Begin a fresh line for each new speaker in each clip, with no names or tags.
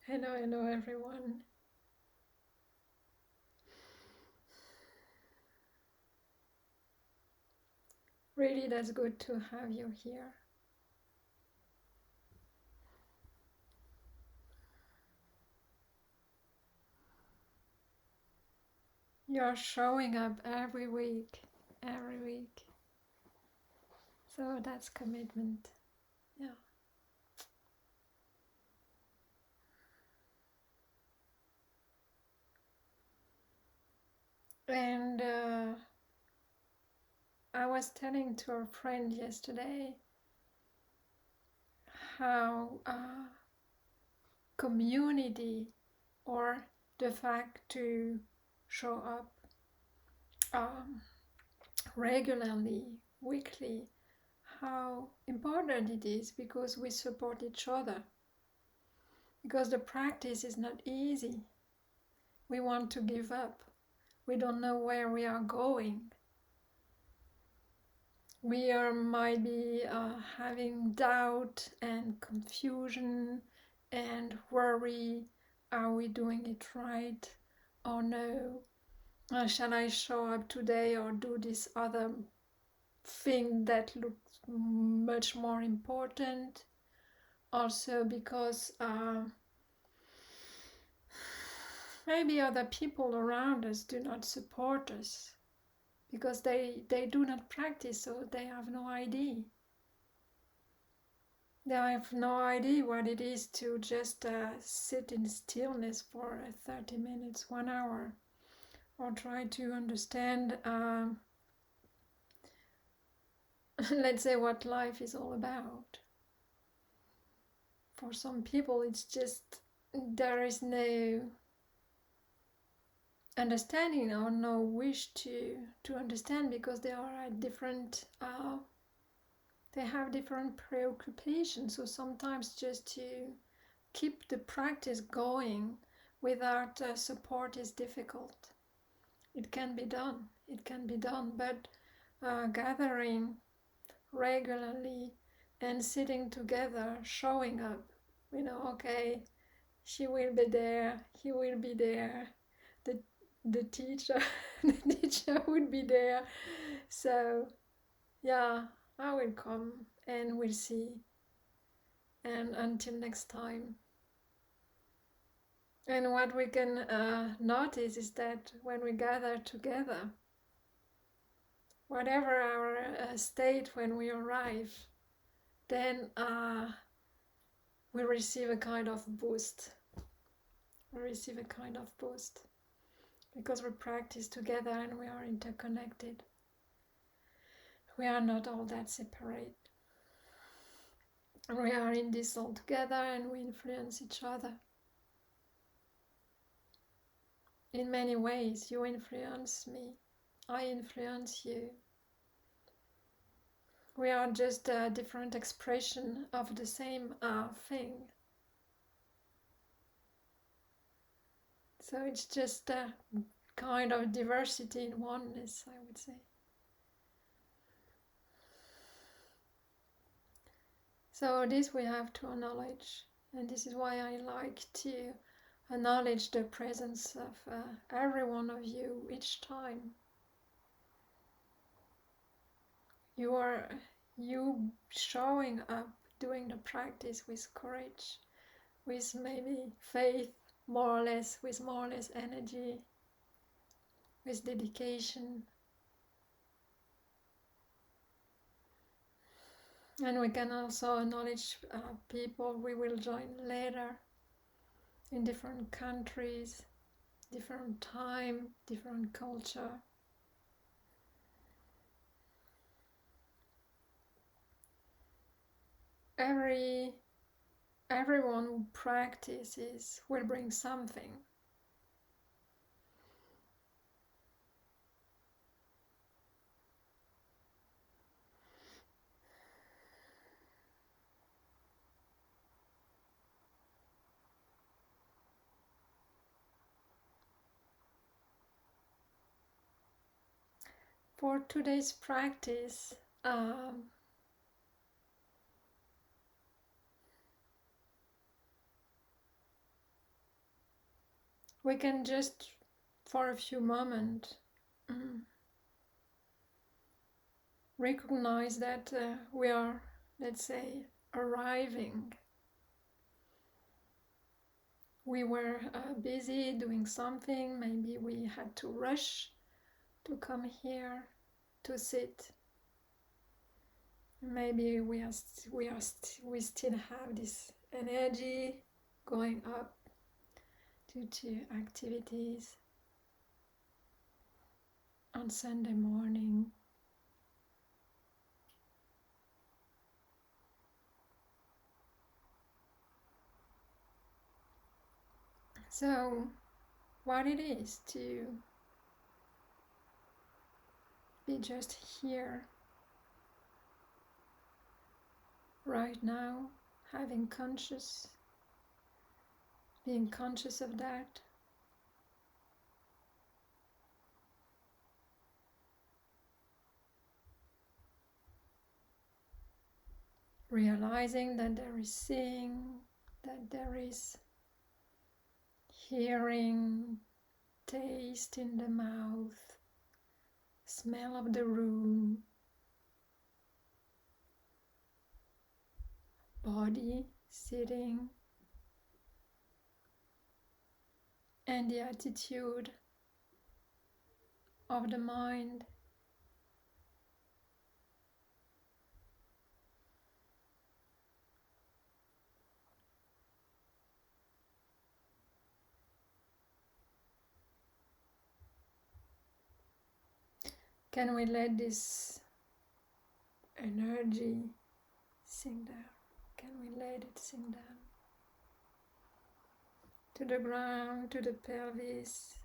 Hello everyone. Really, that's good to have you here. You're showing up every week, every week. So that's commitment. Yeah. And I was telling to a friend yesterday how community or the fact to show up um, regularly, weekly, how important it is because we support each other. Because the practice is not easy. We want to give up. We don't know where we are going. We are might be having doubt and confusion and worry. Are we doing it right or no? Shall I show up today or do this other thing that looks much more important? Also because maybe other people around us do not support us because they do not practice, so they have no idea. They have no idea what it is to just sit in stillness for 30 minutes, 1 hour, or try to understand, let's say, what life is all about. For some people, it's just there is no understanding or no wish to understand because they are at different they have different preoccupations, so sometimes just to keep the practice going without support is difficult. It can be done, but gathering regularly and sitting together, showing up, okay, she will be there, he will be there, the the teacher the teacher would be there. So yeah, I will come and we'll see. And until next time. And what we can notice is that when we gather together, whatever our state when we arrive, then we receive a kind of boost. We receive a kind of boost because we practice together and we are interconnected. We are not all that separate. We are in this all together and we influence each other. In many ways, you influence me, I influence you. We are just a different expression of the same thing. So it's just a kind of diversity in oneness, I would say. So this we have to acknowledge, and this is why I like to acknowledge the presence of every one of you each time. You showing up, doing the practice with courage, with maybe faith, more or less, with more or less energy, with dedication. And we can also acknowledge people we will join later in different countries, different time, different culture. Everyone who practices will bring something. For today's practice, we can just, for a few moments, recognize that we are, let's say, arriving. We were busy doing something, maybe we had to rush to come here to sit. Maybe we still have this energy going up due to activities on Sunday morning. So, what it is to be just here, right now, being conscious of that. Realizing that there is seeing, that there is hearing, taste in the mouth, smell of the room, body sitting, and the attitude of the mind. Can we let this energy sink down? Can we let it sink down? To the ground, to the pelvis,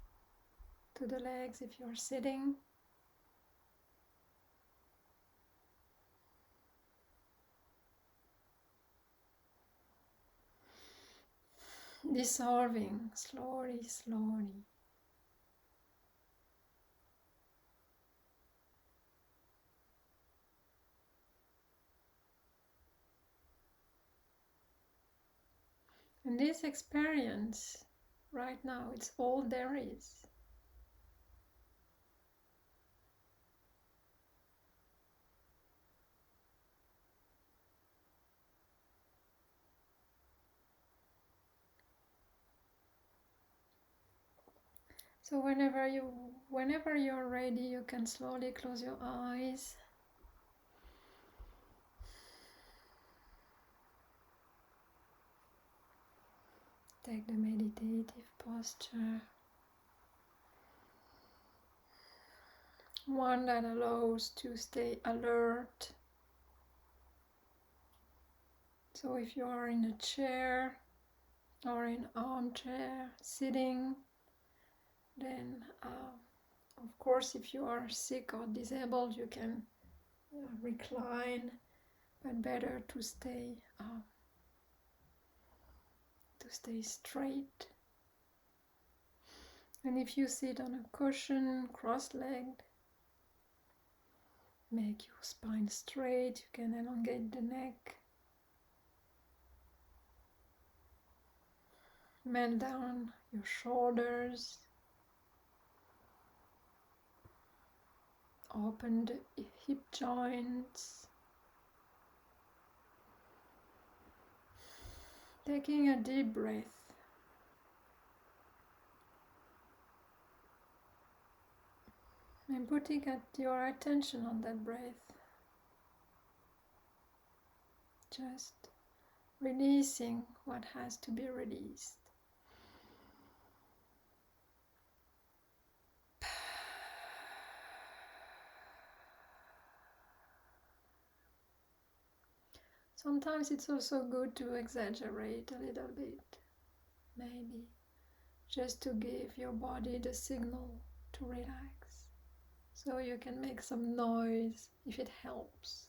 to the legs if you're sitting. Dissolving slowly, slowly. And this experience right now, it's all there is. So whenever you're ready, you can slowly close your eyes. Take the meditative posture. One that allows to stay alert. So if you are in a chair or in armchair sitting, then of course if you are sick or disabled you can recline, but better to stay straight. And if you sit on a cushion cross-legged, make your spine straight. You can elongate the neck. Bend down your shoulders. Open the hip joints. Taking a deep breath. And putting your attention on that breath. Just releasing what has to be released. Sometimes it's also good to exaggerate a little bit, maybe, just to give your body the signal to relax. So you can make some noise if it helps.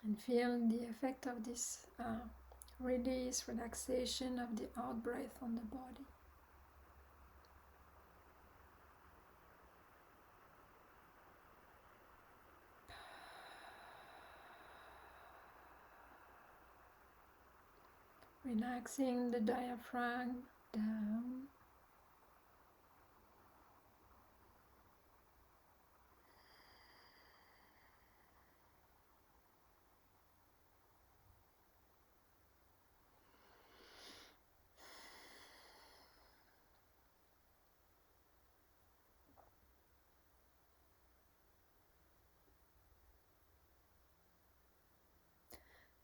And feel the effect of this release, relaxation of the out breath on the body. Relaxing the diaphragm down.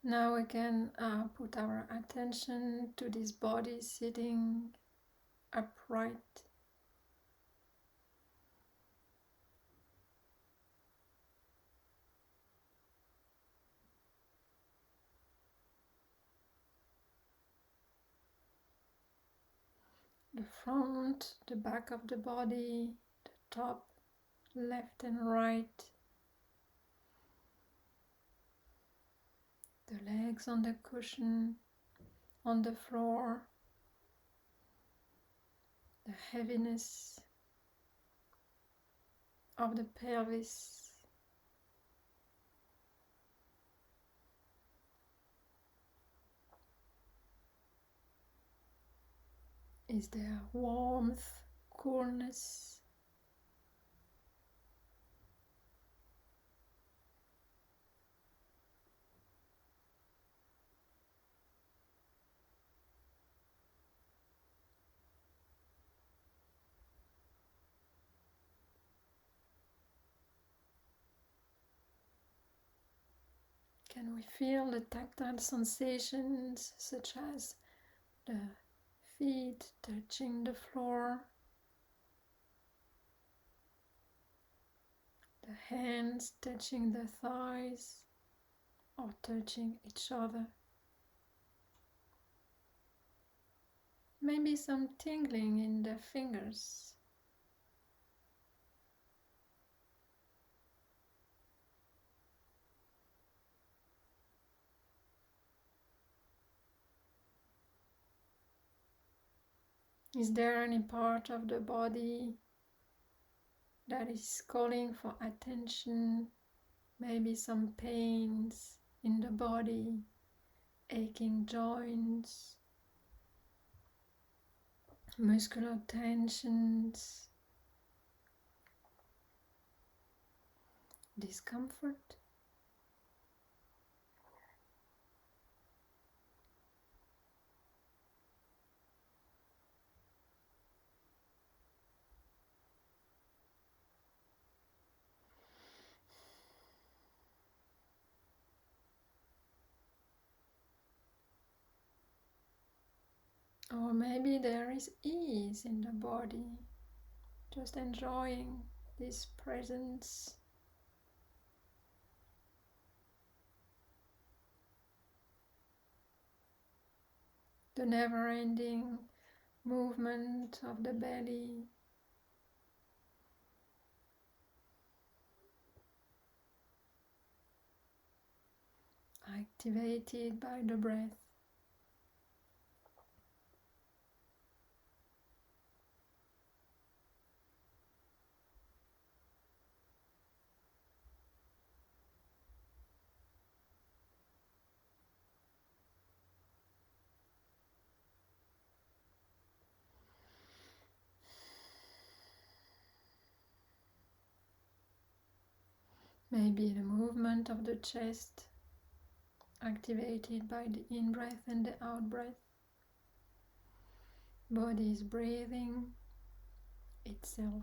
Now we can put our attention to this body sitting upright. The front, the back of the body, the top, left and right. The legs on the cushion, on the floor. The heaviness of the pelvis. Is there warmth, coolness? Can we feel the tactile sensations such as the feet touching the floor, the hands touching the thighs or touching each other? Maybe some tingling in the fingers. Is there any part of the body that is calling for attention? Maybe some pains in the body, aching joints, muscular tensions, discomfort. Or maybe there is ease in the body, just enjoying this presence. The never-ending movement of the belly. Activated by the breath. Maybe the movement of the chest, activated by the in-breath and the out-breath. Body is breathing itself.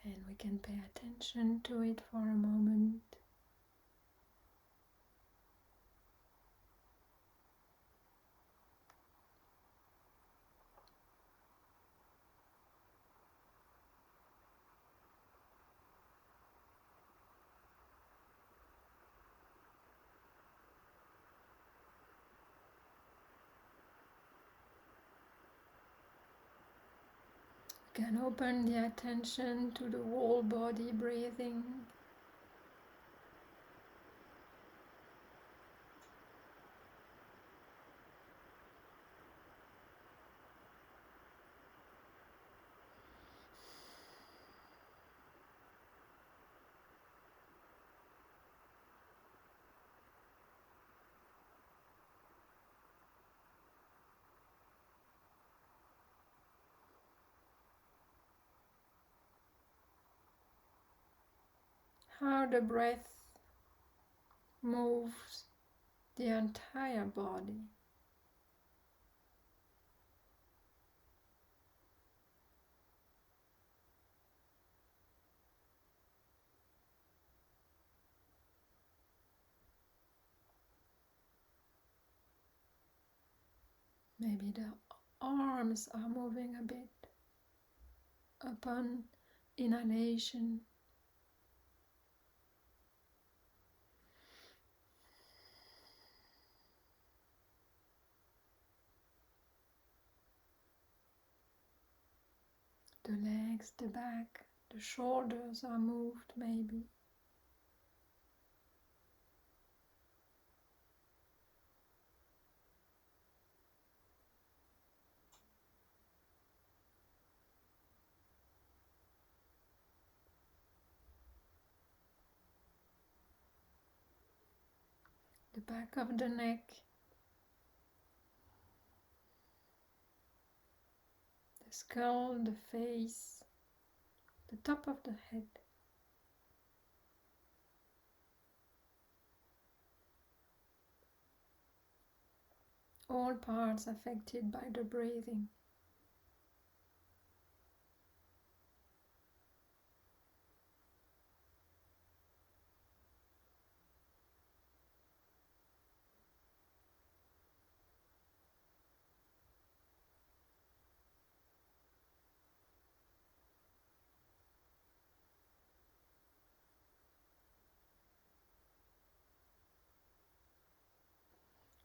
And we can pay attention to it for a moment. We can open the attention to the whole body breathing. how the breath moves the entire body. Maybe the arms are moving a bit upon inhalation. The legs, the back, the shoulders are moved maybe. The back of the neck, the skull, the face, the top of the head. All parts affected by the breathing.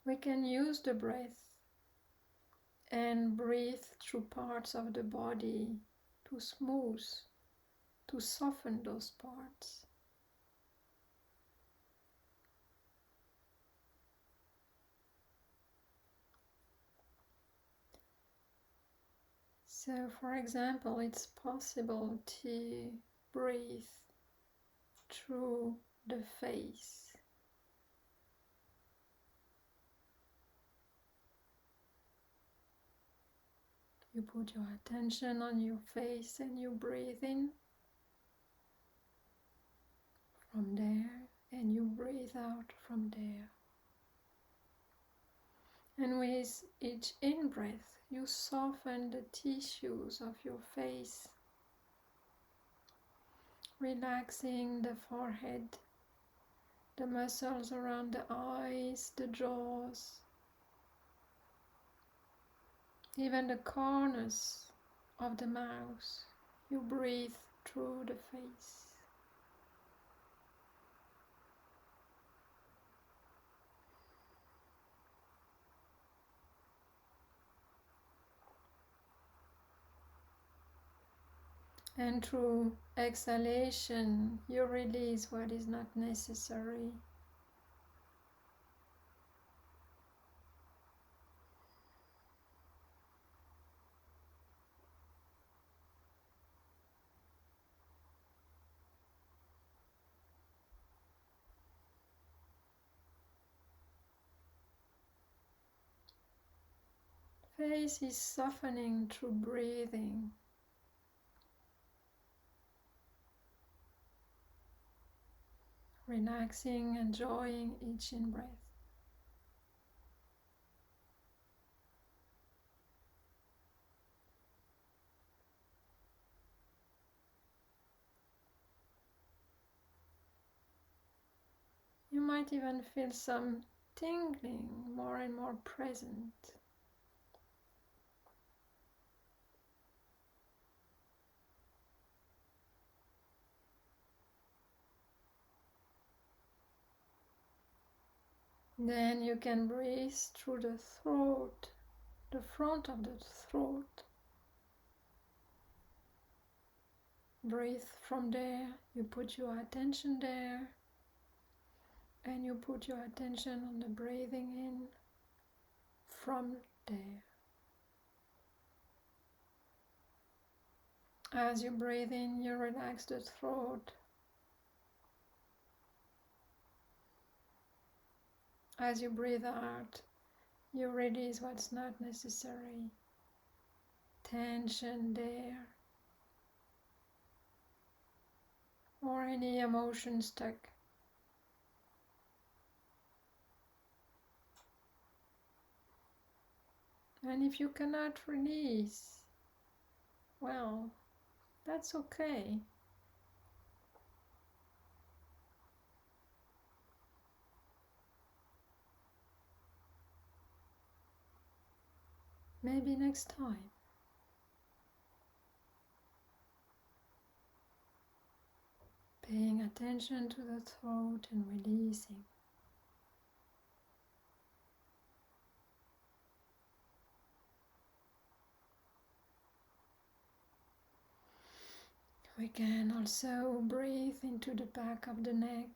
We can use the breath and breathe through parts of the body to smooth, to soften those parts. So, for example, it's possible to breathe through the face. You put your attention on your face and you breathe in from there and you breathe out from there. And with each in-breath, you soften the tissues of your face, relaxing the forehead, the muscles around the eyes, the jaws, even the corners of the mouth. You breathe through the face. And through exhalation, you release what is not necessary. Face is softening through breathing. Relaxing, enjoying each in-breath. You might even feel some tingling, more and more present. Then you can breathe through the throat, the front of the throat. Breathe from there, you put your attention there, and you put your attention on the breathing in from there. As you breathe in, you relax the throat. As you breathe out, you release what's not necessary. Tension there. or any emotion stuck. And if you cannot release, well, that's okay. Maybe next time. Paying attention to the throat and releasing. We can also breathe into the back of the neck,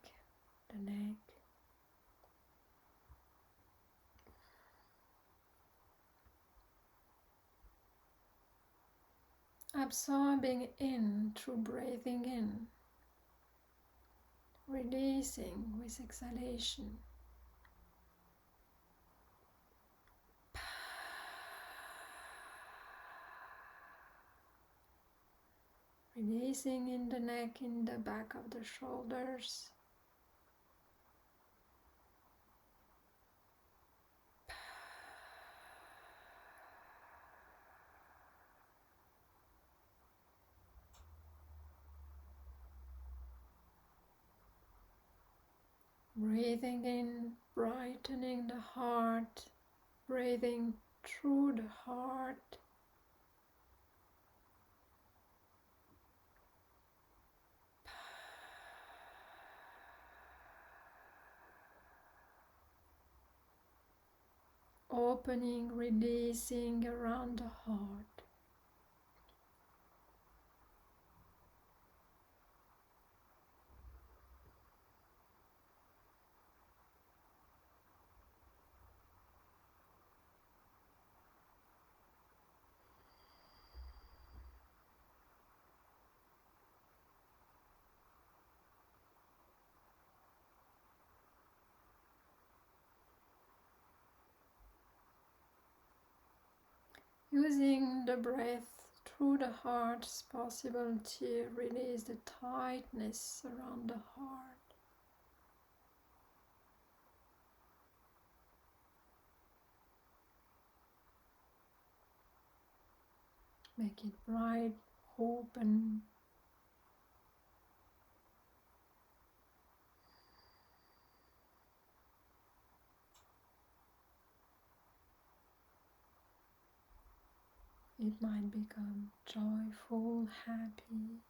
absorbing in through breathing in, releasing with exhalation. Releasing in the neck, in the back of the shoulders. Breathing in, brightening the heart, breathing through the heart. Opening, releasing around the heart. Using the breath through the heart, it's possible to release the tightness around the heart. Make it bright, open. It might become joyful, happy.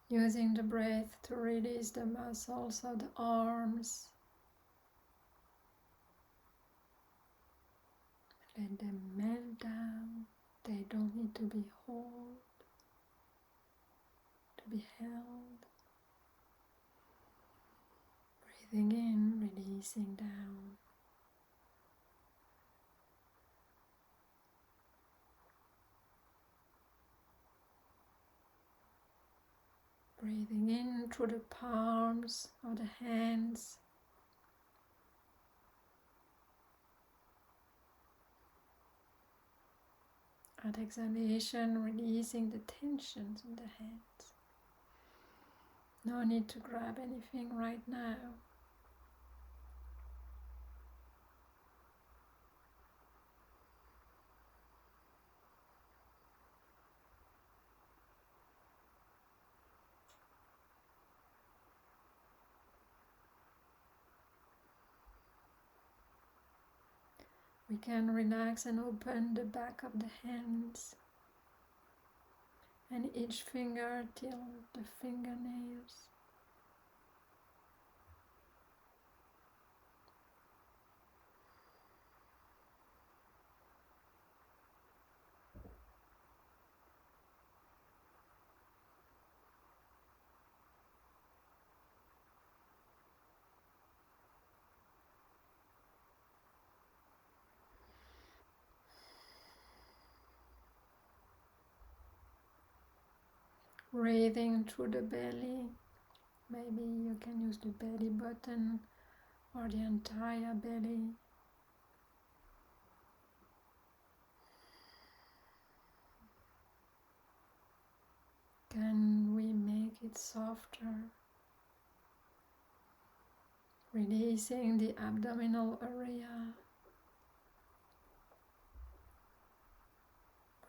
Using the breath to release the muscles of the arms. Let them melt down. They don't need to be held, to be held. Breathing in, releasing down. Breathing in through the palms of the hands. At exhalation, releasing the tensions in the hands. No need to grab anything right now. We can relax and open the back of the hands and each finger till the fingernails. Breathing through the belly, Maybe you can use the belly button or the entire belly. Can we make it softer? Releasing the abdominal area.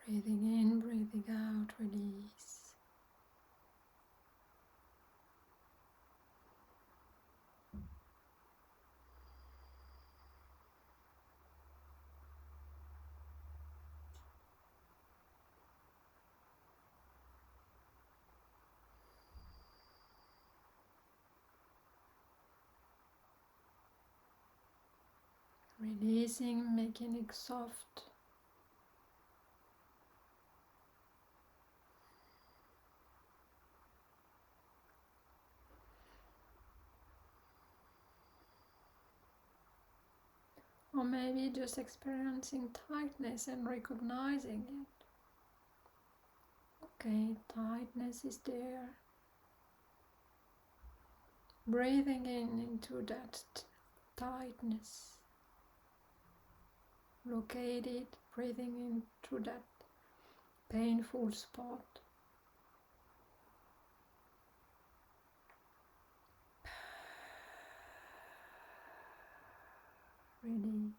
Breathing in, breathing out, release. Releasing, making it soft. Or maybe just experiencing tightness and recognizing it. Okay, tightness is there. Breathing in into that tightness. Locate it, breathing into that painful spot. Release.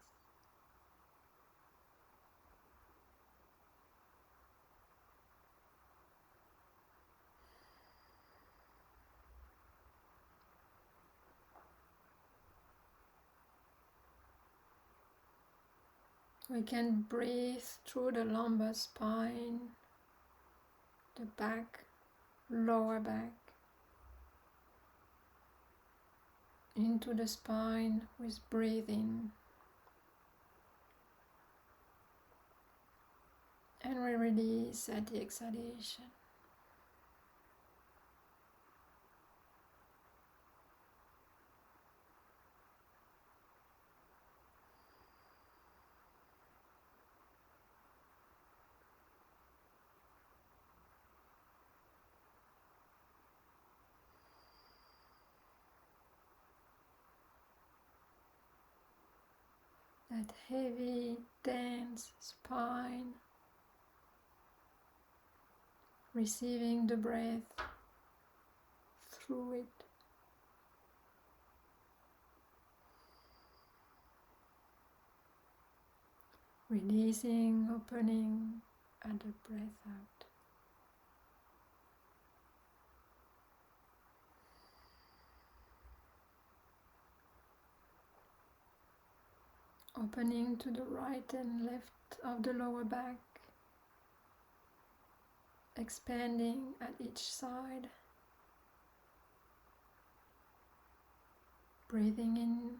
We can breathe through the lumbar spine, the back, lower back, into the spine with breathing. And we release at the exhalation. That heavy, dense spine, receiving the breath through it. Releasing, opening, and the breath out. Opening to the right and left of the lower back, expanding at each side, breathing in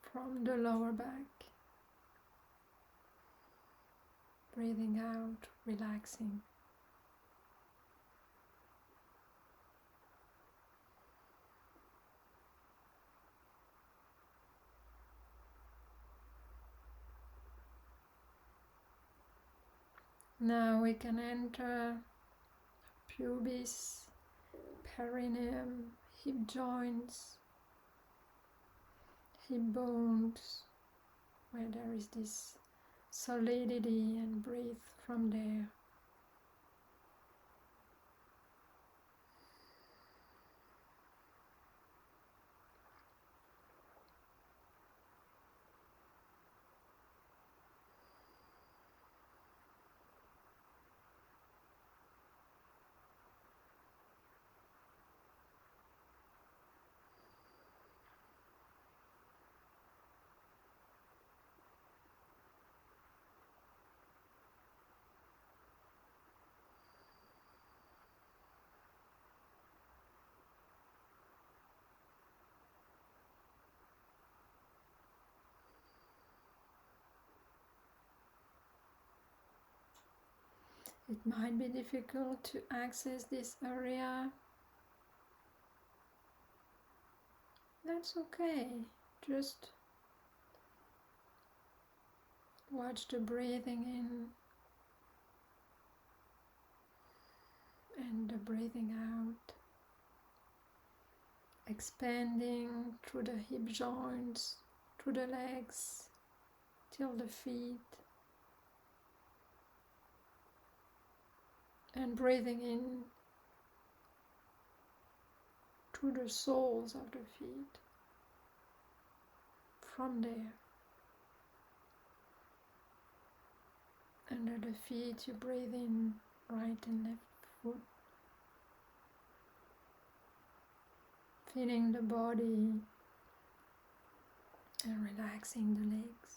from the lower back, breathing out, relaxing. Now we can enter pubis, perineum, hip joints, hip bones, where there is this solidity, and breathe from there. It might be difficult to access this area. That's okay. Just watch the breathing in and the breathing out. expanding through the hip joints, through the legs, till the feet, and breathing in through the soles of the feet. From there, under the feet, you breathe in right and left foot, feeling the body and relaxing the legs.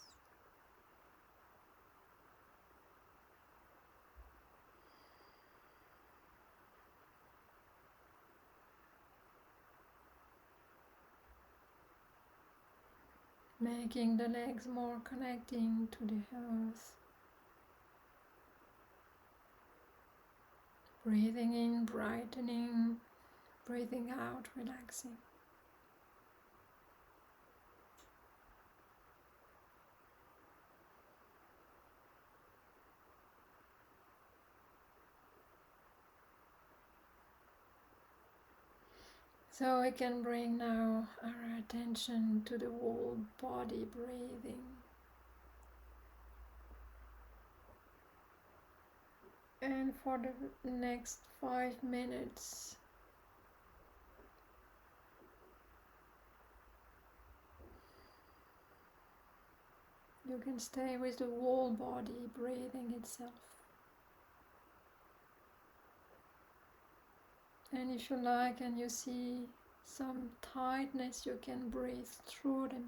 Making the legs more connecting to the earth. Breathing in, brightening, breathing out, relaxing. So we can bring now our attention to the whole body breathing. And for the next 5 minutes, you can stay with the whole body breathing itself. And if you like and you see some tightness, you can breathe through them.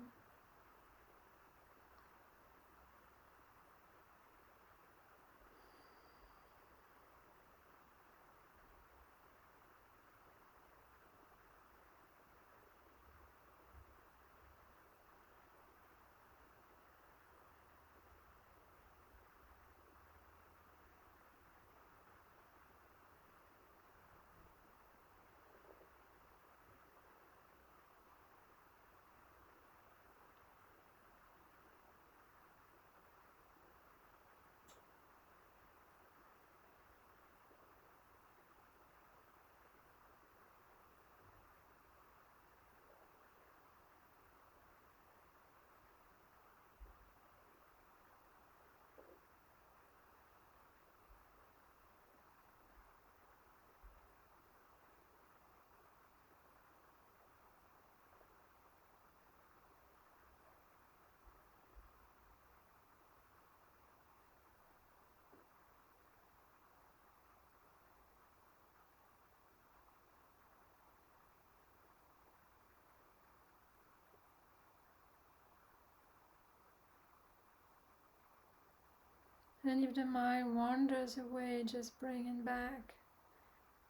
And if the mind wanders away, just bring it back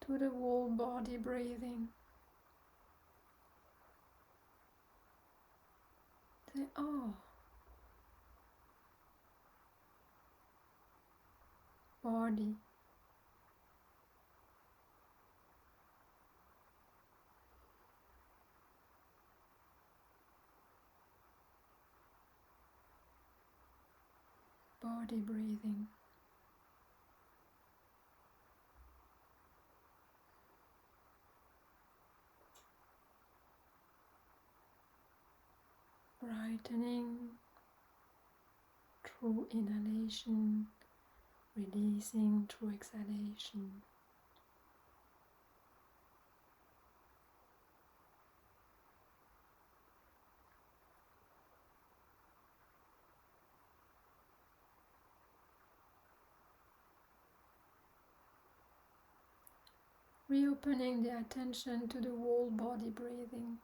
to the whole body breathing. Say, oh, body. Body breathing. Brightening through inhalation, releasing through exhalation. Reopening the attention to the whole body breathing.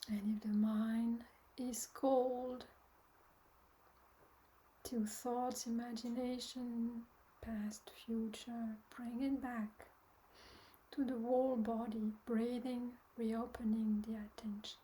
And if the mind is cold, to thoughts, imagination, past, future. Bring it back to the whole body, breathing, reopening the attention.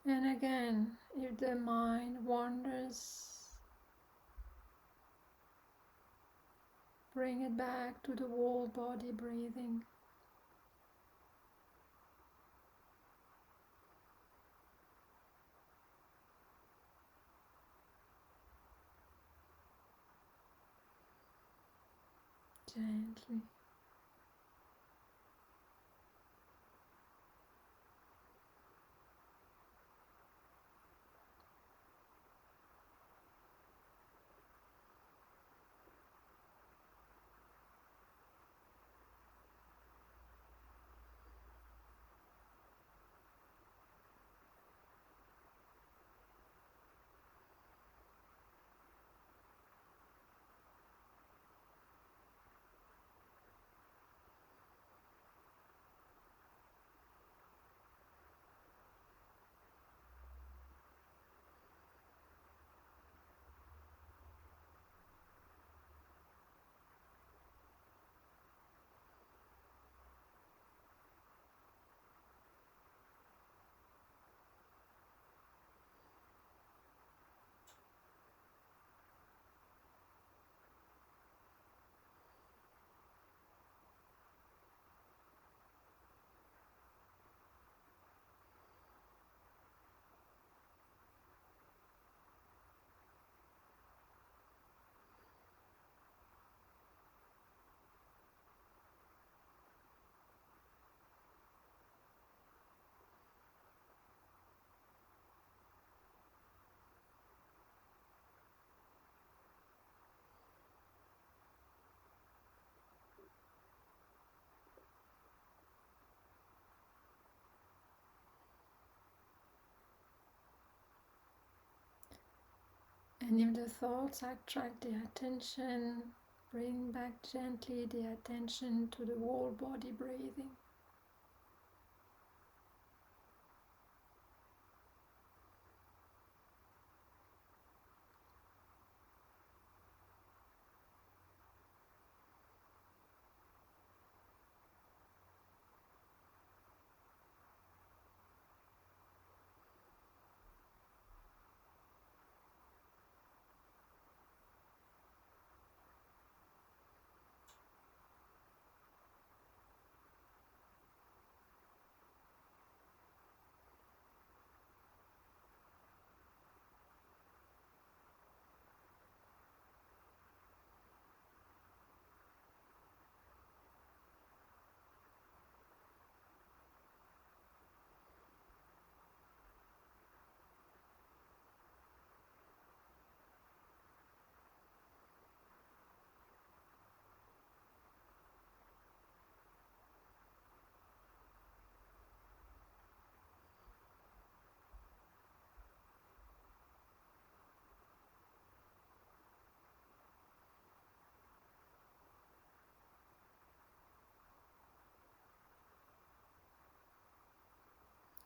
And again, if the mind wanders, bring it back to the whole body breathing. Gently. And if the thoughts attract the attention, bring back gently the attention to the whole body breathing.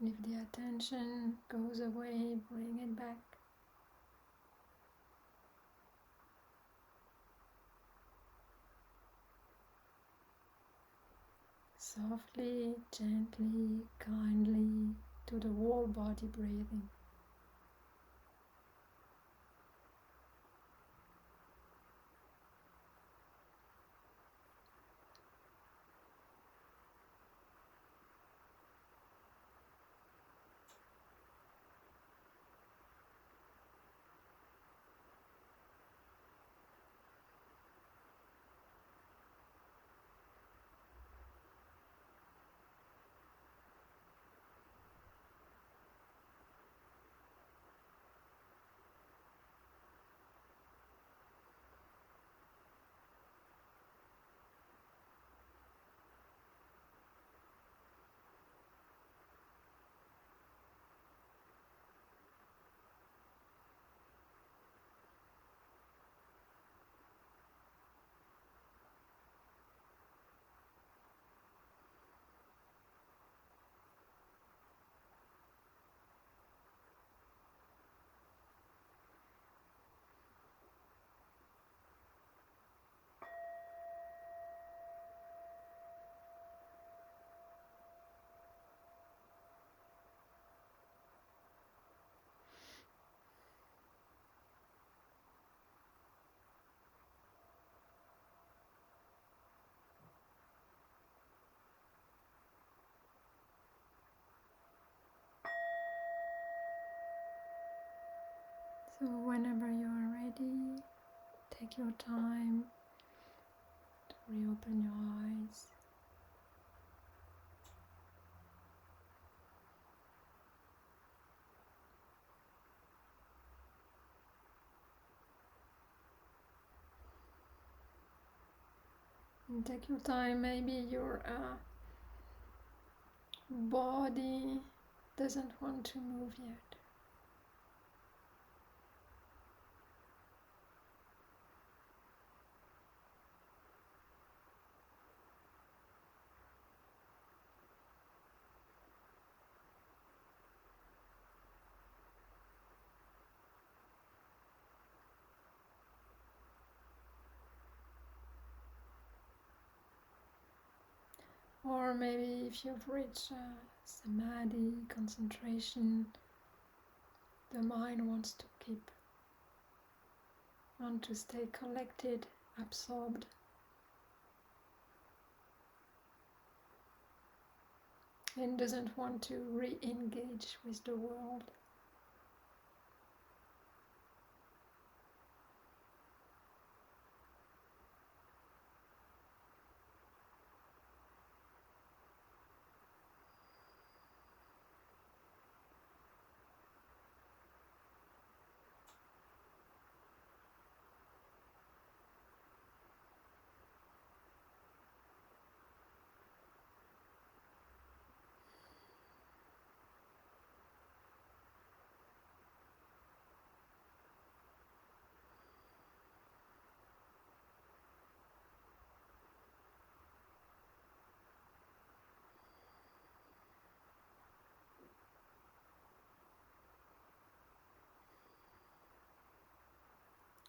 If the attention goes away, bring it back. Softly, gently, kindly to the whole body breathing. So whenever you are ready, take your time to reopen your eyes. And take your time, maybe your body doesn't want to move yet. Or maybe if you've reached samadhi, concentration, the mind wants to stay collected, absorbed. And doesn't want to re-engage with the world.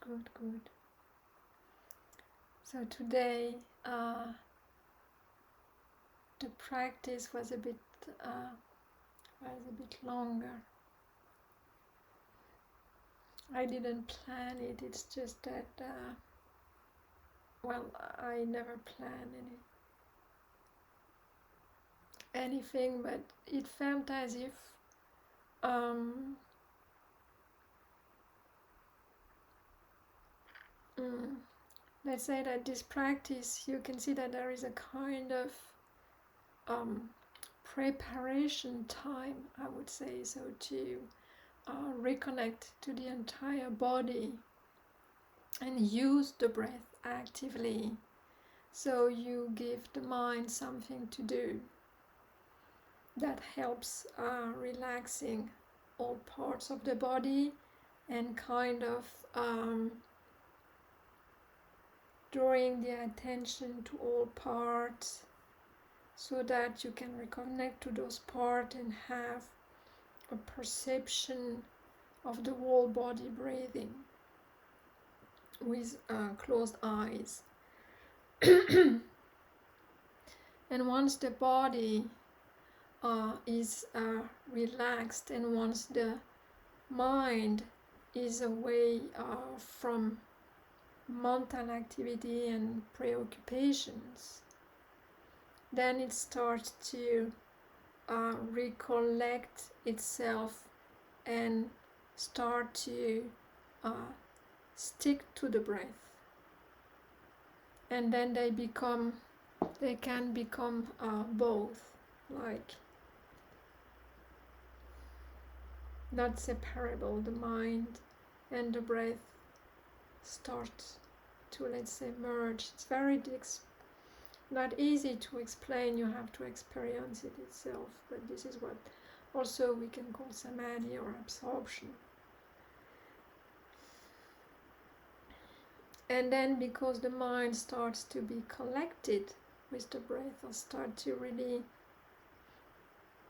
Good, good. So today the practice was a bit longer. I didn't plan it. It's just that I never plan anything, but it felt as if let's say that this practice, you can see that there is a kind of preparation time, I would say, so to reconnect to the entire body and use the breath actively. So you give the mind something to do that helps relaxing all parts of the body and kind of drawing the attention to all parts, so that you can reconnect to those parts and have a perception of the whole body breathing with closed eyes. And once the body is relaxed, and once the mind is away from mental activity and preoccupations, then it starts to recollect itself and start to stick to the breath. And then they can become both, like not separable. The mind and the breath start to, let's say, merge. It's very not easy to explain. You have to experience it itself, but this is what also we can call samadhi or absorption. And then, because the mind starts to be collected with the breath, or start to really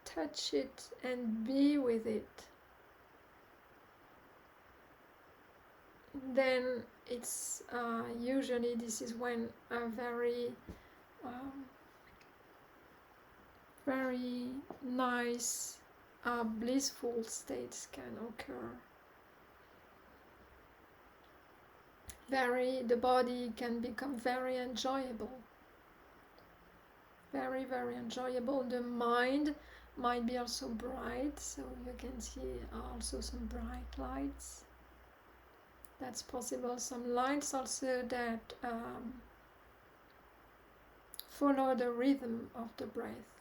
touch it and be with it, then it's usually this is when a very very nice blissful states can occur. The body can become very enjoyable, very, very enjoyable. The mind might be also bright, so you can see also some bright lights. That's possible. Some lights also that follow the rhythm of the breath.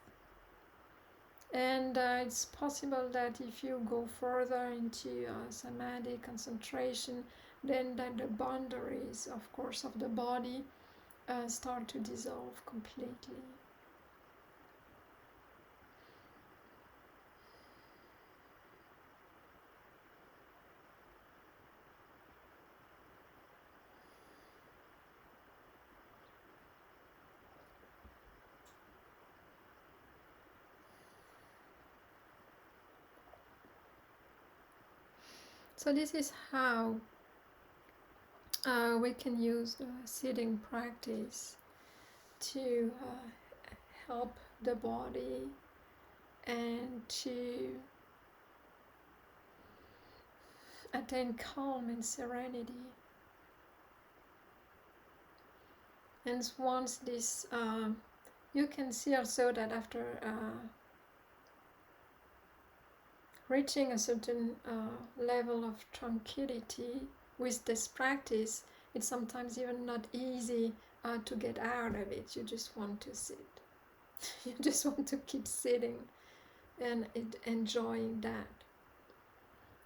And it's possible that if you go further into samadhi concentration, then that the boundaries, of course, of the body start to dissolve completely. So this is how we can use the sitting practice to help the body and to attain calm and serenity. And once this, you can see also that after reaching a certain level of tranquility with this practice, it's sometimes even not easy to get out of it. You just want to sit. You just want to keep sitting and enjoying that.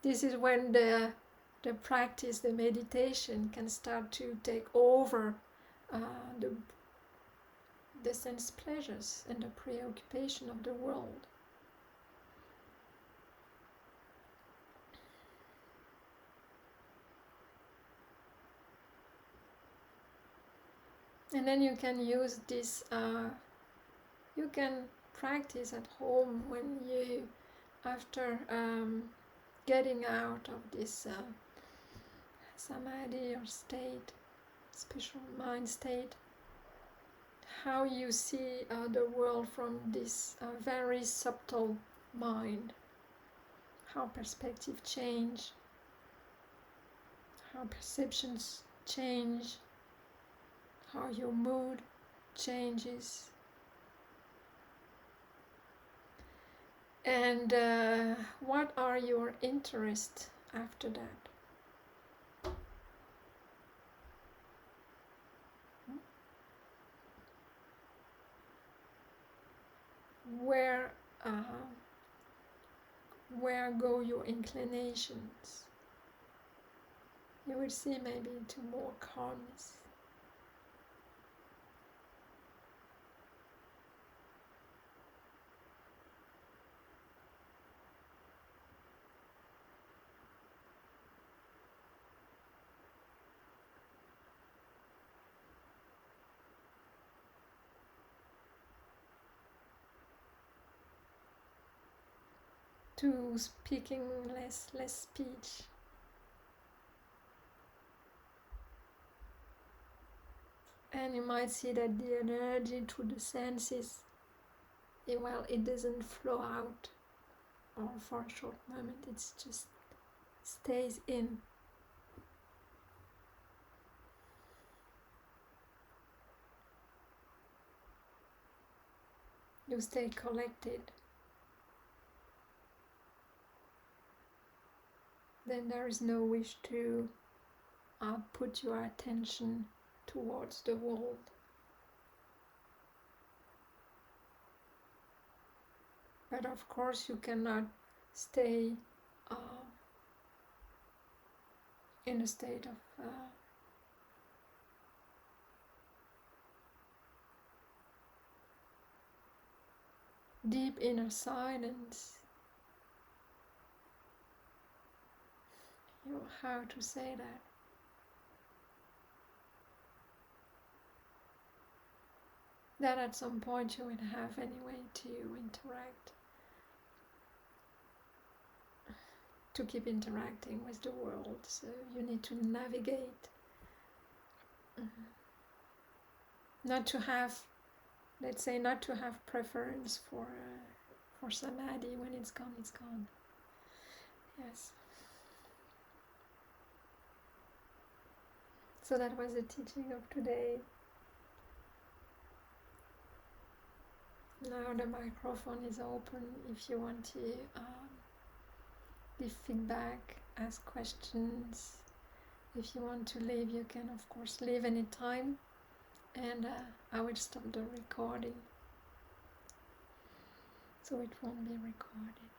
This is when the practice, the meditation, can start to take over the sense pleasures and the preoccupation of the world. And then you can use this, you can practice at home when you, after getting out of this samadhi or state, special mind state, how you see the world from this very subtle mind, how perspective change, how perceptions change, how your mood changes, and what are your interests after that. Where go your inclinations? You will see maybe into more calmness. to speaking less speech. And you might see that the energy through the senses, it doesn't flow out or for a short moment, it's just stays in. You stay collected. Then there is no wish to put your attention towards the world. But of course you cannot stay in a state of deep inner silence. How to say that? That at some point you will have anyway to interact, to keep interacting with the world. So you need to navigate. Not to have, let's say, not to have preference for samadhi. When it's gone, it's gone. Yes. So that was the teaching of today. Now the microphone is open if you want to give feedback, ask questions. If you want to leave, you can of course leave anytime, and I will stop the recording so it won't be recorded.